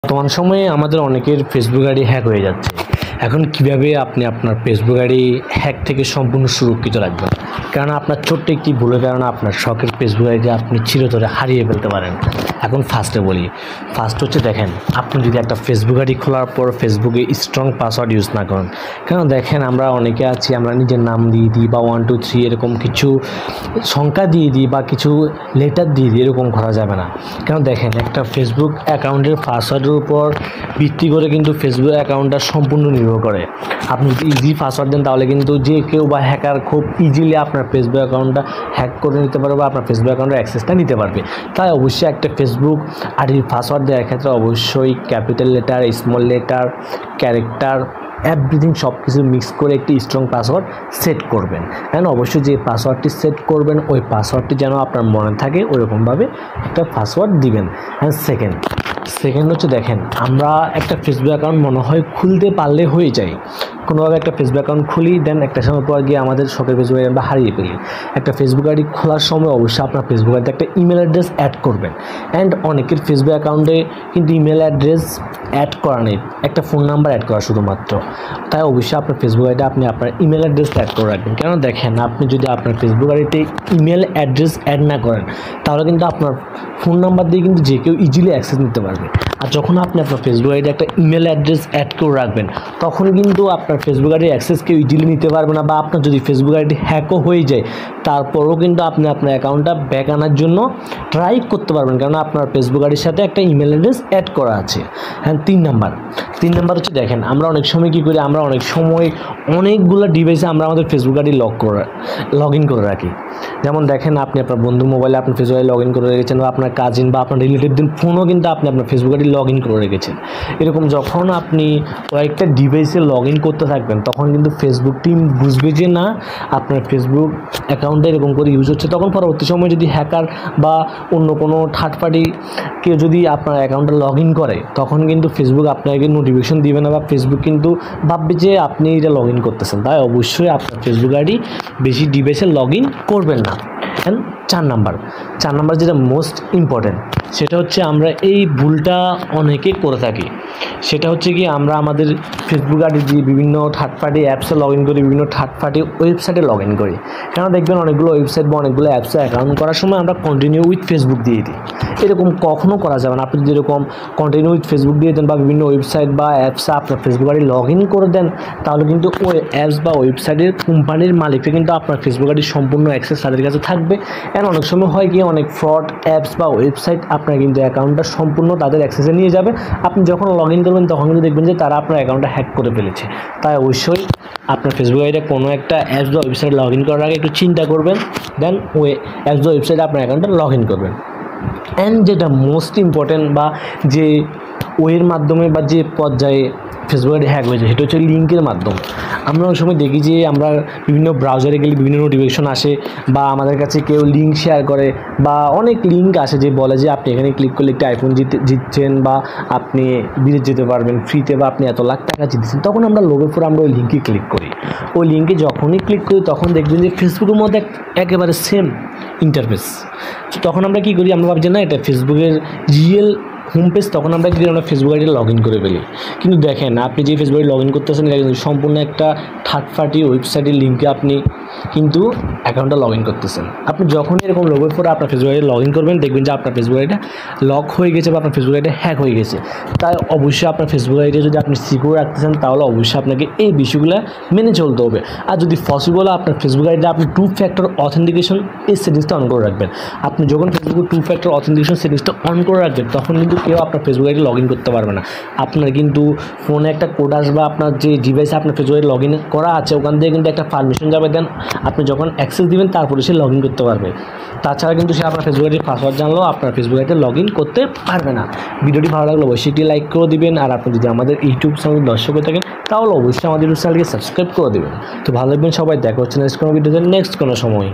বর্তমান সময়ে আমাদের অনেকের ফেসবুক আইডি হ্যাক হয়ে যাচ্ছে। এখন কিভাবে আপনি আপনার ফেসবুক আইডি হ্যাক থেকে সম্পূর্ণ সুরক্ষিত রাখবেন? কারণ আপনার ছোট্ট একটি ভুলের কারণে আপনার শখের ফেসবুক আইডি আপনি চিরতরে হারিয়ে ফেলতে পারেন। এখন ফার্স্ট হচ্ছে দেখেন, আপনি যদি একটা ফেসবুক আইডি খোলার পর ফেসবুকে স্ট্রং পাসওয়ার্ড ইউজ না করেন। কারণ দেখেন, আমরা অনেকে আছি, আমরা নিজের নাম দিয়ে দিই বা 1 2 3 এরকম কিছু সংখ্যা দিয়ে দিই বা কিছু লেটার দিয়ে দিই, এরকম করা যাবে না। কারণ দেখেন, একটা ফেসবুক অ্যাকাউন্টের পাসওয়ার্ডের উপর ভিত্তি করে কিন্তু ফেসবুক অ্যাকাউন্টটা সম্পূর্ণ নির্ভর করে। আপনি যদি ইজি পাসওয়ার্ড দেন তাহলে কিন্তু যে কেউ বা হ্যাকার খুব ইজিলি আপনার ফেসবুক অ্যাকাউন্টটা হ্যাক করে নিতে পারবে বা আপনার ফেসবুক অ্যাকাউন্টের অ্যাক্সেসটা নিতে পারবে। তাই অবশ্যই একটা ফেসবুক আইডির পাসওয়ার্ড দেওয়ার ক্ষেত্রে অবশ্যই capital letter, small letter, character, everything সব কিছু মিক্স করে একটি স্ট্রং পাসওয়ার্ড সেট করবেন। অ্যান্ড অবশ্যই যে পাসওয়ার্ডটি সেট করবেন ওই পাসওয়ার্ডটি যেন আপনার মনে থাকে ওইরকমভাবে একটা পাসওয়ার্ড দিবেন। অ্যান্ড সেকেন্ড হচ্ছে দেখেন, আমরা একটা ফেসবুক অ্যাকাউন্ট মনে হয় খুলতে পারলে হয়ে যায়, কোনোভাবে একটা ফেসবুক অ্যাকাউন্ট খুলি, দেন একটা সময় পর গিয়ে আমাদের শখের ফেসবুক আইডি আমরা হারিয়ে ফেলি। একটা ফেসবুক আইডি খোলার সময় অবশ্যই আপনার ফেসবুক আইডিতে একটা ইমেল অ্যাড্রেস অ্যাড করবেন। অ্যান্ড অনেকের ফেসবুক অ্যাকাউন্টে কিন্তু ইমেল অ্যাড্রেস অ্যাড করা নেই, একটা ফোন নাম্বার অ্যাড করা শুধুমাত্র। তাই অবশ্যই আপনার ফেসবুক আইডি আপনি আপনার ইমেল অ্যাড্রেসটা অ্যাড করে রাখবেন। কেন দেখেন, আপনি যদি আপনার ফেসবুক আইডিতে ইমেল অ্যাড্রেস অ্যাড না করেন তাহলে কিন্তু আপনার ফোন নাম্বার দিয়ে কিন্তু যে কেউ ইজিলি অ্যাক্সেস নিতে পারবে। আর যখন আপনি আপনার ফেসবুক আইডি একটা ইমেল অ্যাড্রেস অ্যাড করে রাখবেন তখন কিন্তু আপনার ফেসবুক আইডির অ্যাক্সেস কেউ ইজিলি নিতে পারবে না, বা আপনার যদি ফেসবুক আইডি হ্যাকও হয়ে যায় তারপরেও কিন্তু আপনি আপনার অ্যাকাউন্টটা ব্যাক আনার জন্য ট্রাই করতে পারবেন, কারণ আপনার ফেসবুক আইডির সাথে একটা ইমেল অ্যাড্রেস অ্যাড করা আছে। হ্যাঁ, 3 নাম্বার হচ্ছে দেখেন, আমরা অনেক সময় কী করি, আমরা অনেক সময় অনেকগুলো ডিভাইসে আমরা আমাদের ফেসবুক আইডি লগ ইন করে রাখি। যেমন দেখেন, আপনি আপনার বন্ধুর মোবাইলে আপনি ফেসবুক আইডি লগ ইন করে রেখেছেন, বা আপনার কাজিন বা আপনার রিলেটিভদের ফোনও কিন্তু আপনি আপনার ফেসবুক আইডি লগ ইন করে রেখেছেন। এরকম যখন আপনি কয়েকটা ডিভাইসে লগ ইন করতে থাকবেন তখন কিন্তু ফেসবুক টিম বুঝবে যে না, আপনার ফেসবুক অ্যাকাউন্টে এরকম করে ইউজ হচ্ছে। তখন পরবর্তী সময় যদি হ্যাকার বা অন্য কোনো থার্ড পার্টি কেউ যদি আপনার অ্যাকাউন্টে লগ ইন করে তখন কিন্তু ফেসবুক আপনাকে নোটিফিকেশন দিবে না, বা ফেসবুক কিন্তু ভাববে যে আপনি এটা লগ ইন করতেছেন। তাই অবশ্যই আপনার ফেসবুক আইডি বেশি ডিভাইসে লগ ইন করবেন না। অ্যান্ড 4 নাম্বার যেটা মোস্ট ইম্পর্ট্যান্ট, সেটা হচ্ছে আমরা এই ভুলটা অনেকে করে থাকি। সেটা হচ্ছে কি, আমরা আমাদের ফেসবুক আইডি দিয়ে বিভিন্ন থার্ড পার্টি অ্যাপসে লগ ইন করি, বিভিন্ন থার্ড পার্টি ওয়েবসাইটে লগ ইন করি। কেন দেখবেন, অনেকগুলো ওয়েবসাইট বা অনেকগুলো অ্যাপসে অ্যাকাউন্ট করার সময় আমরা কন্টিনিউ উইথ ফেসবুক দিয়ে দিই। এরকম কখনও করা যাবে না। আপনি যদি এরকম কন্টিনিউ উইথ ফেসবুক দিয়ে দেন বা বিভিন্ন ওয়েবসাইট বা অ্যাপসে আপনার ফেসবুক আইডি লগ ইন করে দেন তাহলে কিন্তু ওই অ্যাপস বা ওয়েবসাইটের কোম্পানির মালিকরা কিন্তু আপনার ফেসবুক আইডির সম্পূর্ণ অ্যাক্সেস তাদের কাছে থাকবে। এবং অনেক সময় হয় কি, অনেক ফ্রড অ্যাপস বা ওয়েবসাইট আপনার কিন্তু অ্যাকাউন্টটা সম্পূর্ণ তাদের অ্যাক্সেসে নিয়ে যাবে। আপনি যখন লগ ইন করবেন তখন কিন্তু দেখবেন যে তারা আপনার অ্যাকাউন্টটা হ্যাক করে ফেলেছে। তাই অবশ্যই আপনার ফেসবুক আইডিতে কোনো একটা অ্যাপস বা ওয়েবসাইট লগ ইন করার আগে একটু চিন্তা করবেন, দেন ওই অ্যাপস বা ওয়েবসাইটে আপনার অ্যাকাউন্টটা লগ ইন করবেন। অ্যান্ড যেটা মোস্ট ইম্পর্ট্যান্ট বা যে ওয়ের মাধ্যমে বা যে পর্যায়ে ফেসবুক আইডি হ্যাক হয়েছে সেটা হচ্ছে লিঙ্কের মাধ্যম। আমরা অনেক সময় দেখি যে আমরা বিভিন্ন ব্রাউজারে গেলে বিভিন্ন নোটিফিকেশন আসে, বা আমাদের কাছে কেউ লিঙ্ক শেয়ার করে, বা অনেক লিঙ্ক আসে যে বলে যে আপনি এখানে ক্লিক করলে একটা আইফোন জিতছেন, বা আপনি বিদেশ যেতে পারবেন ফ্রিতে, বা আপনি এত লাখ টাকা জিতেছেন। তখন আমরা লোভের পরে আমরা ওই লিঙ্কে ক্লিক করি। ওই লিঙ্কে যখনই ক্লিক করি তখন দেখবেন যে ফেসবুকের মধ্যে একেবারে সেম ইন্টারফেস। তো তখন আমরা কী করি, আমরা ভাবছি না এটা ফেসবুকের রিয়েল হোম পেজ, তখন আমরা কি আমরা ফেসবুক আইডি লগ ইন করে ফেলি। কিন্তু দেখেন, আপনি যে ফেসবুক আইডি লগ ইন করতেছেন এটা কিন্তু সম্পূর্ণ একটা থার্ড পার্টি ওয়েবসাইটের লিঙ্কে আপনি কিন্তু অ্যাকাউন্টটা লগ ইন করতেছেন। আপনি যখনই এরকম লোভের পরে আপনার ফেসবুক আইডি লগ ইন করবেন দেখবেন যে আপনার ফেসবুক আইডিটা লক হয়ে গেছে বা আপনার ফেসবুক আইডি হ্যাক হয়ে গেছে। তাই অবশ্যই আপনার ফেসবুক আইডি যদি আপনি সিকিউর রাখতেছেন তাহলে অবশ্যই আপনাকে এই বিষয়গুলো মেনে চলতে হবে। আর যদি পসিবল আপনার ফেসবুক আইডিটা আপনি 2 ফ্যাক্টর অথেন্টিকেশন এই সেটিংসটা অন করে রাখবেন। আপনি যখন ফেসবুকে 2 ফ্যাক্টর অথেন্টিকেশন সেটিংসটা অন করে রাখবেন তখন কিন্তু কেউ আপনার ফেসবুক আইডি লগ ইন করতে পারবে না। আপনার কিন্তু ফোনে একটা কোড আসবে, আপনার যে ডিভাইসে আপনার ফেসবুক আইডি লগ ইন করা আছে ওখান থেকে কিন্তু একটা পারমিশন যাবে, দেন আপনি যখন অ্যাক্সেস দিবেন তারপরে সে লগ ইন করতে পারবে। তাছাড়া কিন্তু সে আপনার ফেসবুক আইডির পাসওয়ার্ড জানলেও আপনার ফেসবুক আইডিতে লগ ইন করতে পারবে না। ভিডিওটি ভালো লাগলে অবশ্যই একটি লাইক করে দিবেন, আর আপনি যদি আমাদের ইউটিউব চ্যানেল দর্শক হয়ে থাকেন তাহলে অবশ্যই আমাদের ইউটিউব চ্যানেলকে সাবস্ক্রাইব করে দেবেন। তো ভালো লাগবেন সবাই, দেখা হচ্ছে নেক্সট কোনো ভিডিওতে নেক্সট কোনো সময়।